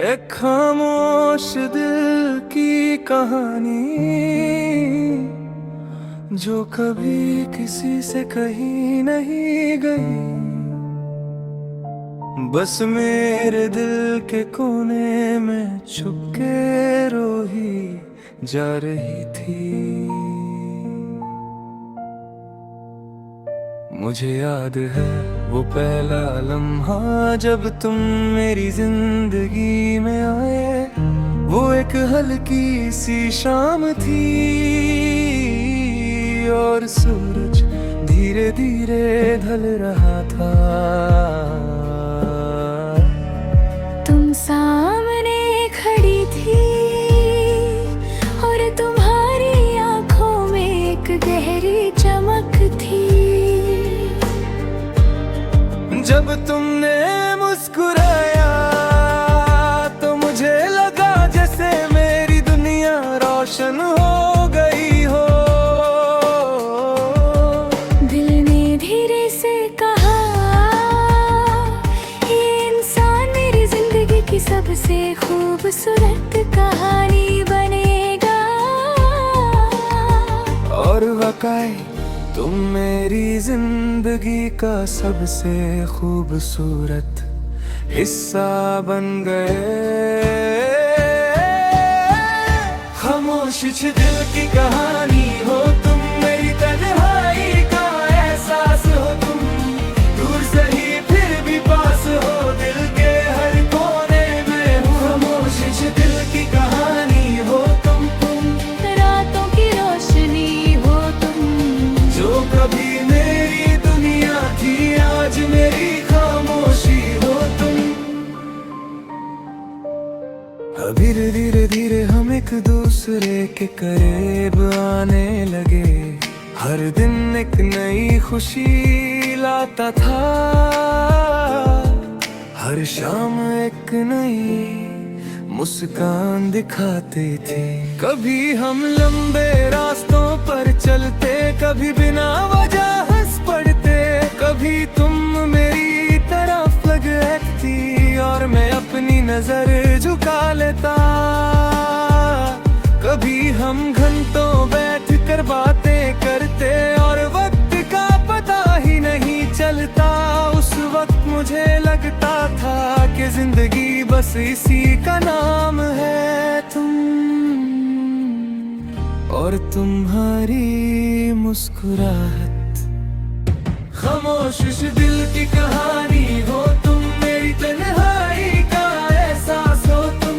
एक खामोश दिल की कहानी जो कभी किसी से कही नहीं गई, बस मेरे दिल के कोने में छुप के रो ही जा रही थी। मुझे याद है वो पहला लम्हा जब तुम मेरी जिंदगी में आए। वो एक हल्की सी शाम थी और सूरज धीरे धीरे ढल रहा था। तुम सामने खड़ी थी और तुम्हारी आंखों में एक गहरी चमक थी। जब तुमने मुस्कुराया तो मुझे लगा जैसे मेरी दुनिया रोशन हो गई हो। दिल ने धीरे से कहा, ये इंसान मेरी जिंदगी की सबसे खूबसूरत कहानी बनेगा। और वाकई तुम मेरी जिंदगी का सबसे खूबसूरत हिस्सा बन गए। खामोश दिल की कहानी हो तुम, मेरी तन्हाई का एहसास हो तुम। दूर से ही फिर भी पास हो, दिल के हर कोने में हो। खामोश दिल की कहानी हो तुम, रातों की रोशनी हो तुम, जो कभी मेरी दुनिया थी आज मेरी खामोशी हो तुम। अभी धीरे धीरे हम एक दूसरे के करीब आने लगे। हर दिन एक नई खुशी लाता था, हर शाम एक नई मुस्कान दिखाते थे। कभी हम लंबे रास्तों पर चलते, कभी बिना वजह हंस पड़ते। कभी तुम मेरी तरफ लगती और मैं अपनी नजर झुका लेता। कभी हम घंटों बैठ कर बातें करते और वक्त का पता ही नहीं चलता। उस वक्त मुझे लगता था कि जिंदगी बस इसी का नाम है, तुम और तुम्हारी मुस्कुराहट। खामोश दिल की कहानी हो तुम, मेरी तन्हाई का एहसास हो तुम।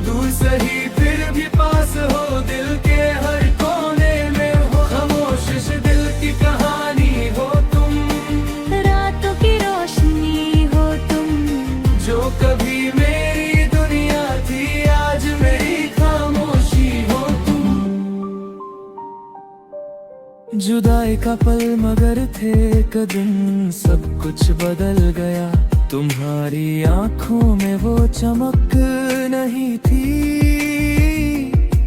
दूर से ही फिर भी पास हो, दिल के हर कोने में हो। खामोश दिल की कहानी हो तुम, रातों की रोशनी हो तुम, जो कभी मेरी दुनिया थी आज मेरी खामोशी हो तुम। जुदाई का पल मगर थे कदम, सब कुछ बदल गया। तुम्हारी आंखों में वो चमक नहीं थी,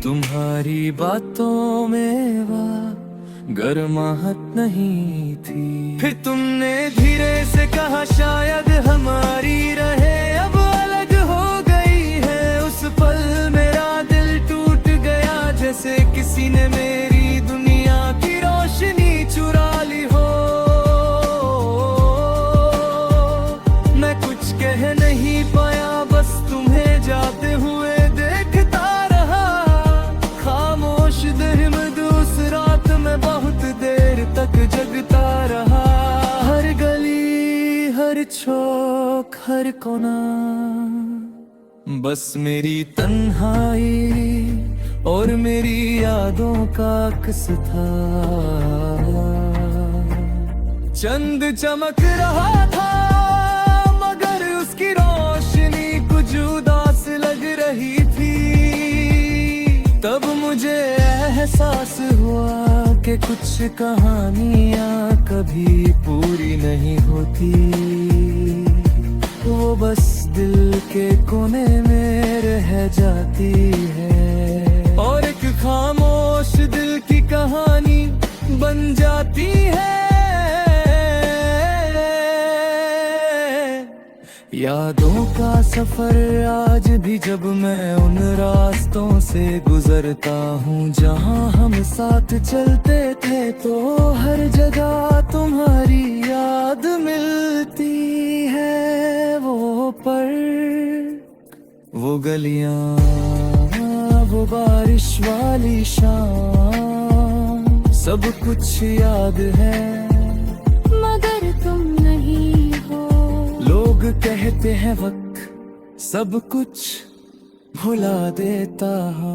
तुम्हारी बातों में वो गर्माहट नहीं थी। फिर तुमने धीरे से कहा शायद हमारी रहे अब अलग हो गई है। उस पल मेरा दिल टूट गया, जैसे किसी ने मेरी दुनिया की रोशनी चुरा ली हो। मैं कुछ कह नहीं पाया, बस तुम्हें जाते हुए देखता रहा। खामोश दिल में उस रात में बहुत देर तक जगता रहा। हर गली हर चौक हर कोना बस मेरी तन्हाई और मेरी यादों का अक्स था। चंद चमक रहा था मगर उसकी रोशनी कुछ उदास लग रही थी। तब मुझे एहसास हुआ कि कुछ कहानियां कभी पूरी नहीं होती, वो बस दिल के कोने में रह जाती है। और एक खामोश दिल की कहानी बन जाती है। यादों का सफर आज भी जब मैं उन रास्तों से गुजरता हूँ जहाँ हम साथ चलते थे, तो हर जगह तुम्हारी याद मिलती है। वो पर वो गलियाँ, वो बारिश वाली शाम, सब कुछ याद है मगर तुम नहीं हो। लोग कहते हैं वक्त सब कुछ भुला देता है,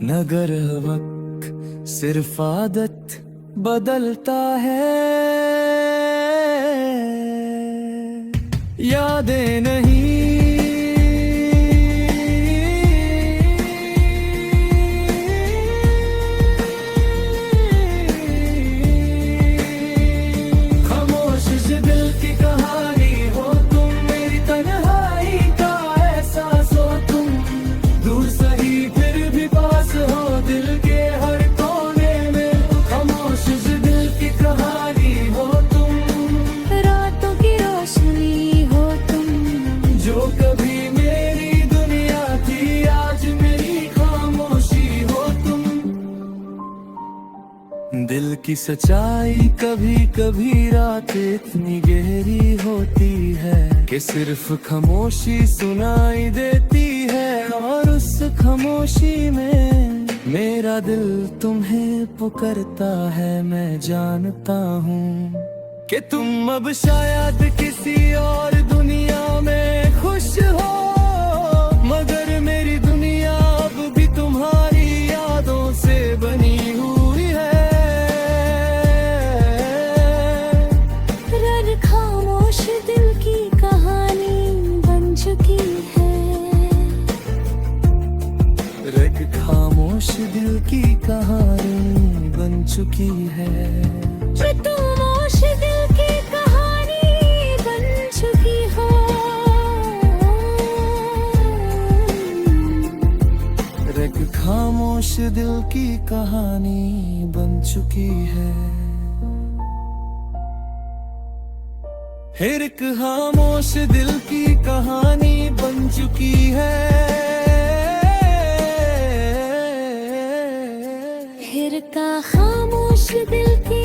नगर वक्त सिर्फ आदत बदलता है। यादें नहीं दिल की सच्चाई, कभी कभी रात इतनी गहरी होती है कि सिर्फ खामोशी सुनाई देती है, और उस खामोशी में मेरा दिल तुम्हें पुकारता है। मैं जानता हूँ कि तुम अब शायद किसी और दुनिया में खुश हो, मगर मेरी दुनिया अब भी तुम्हारी यादों से बनी हुई है। खामोश दिल की कहानी बन चुकी है। खामोश दिल की कहानी बन चुकी है। खामोश दिल की कहानी बन चुकी हो। खामोश दिल की कहानी बन चुकी है। एक खामोश दिल की कहानी बन चुकी है। फिर का खामोश दिल की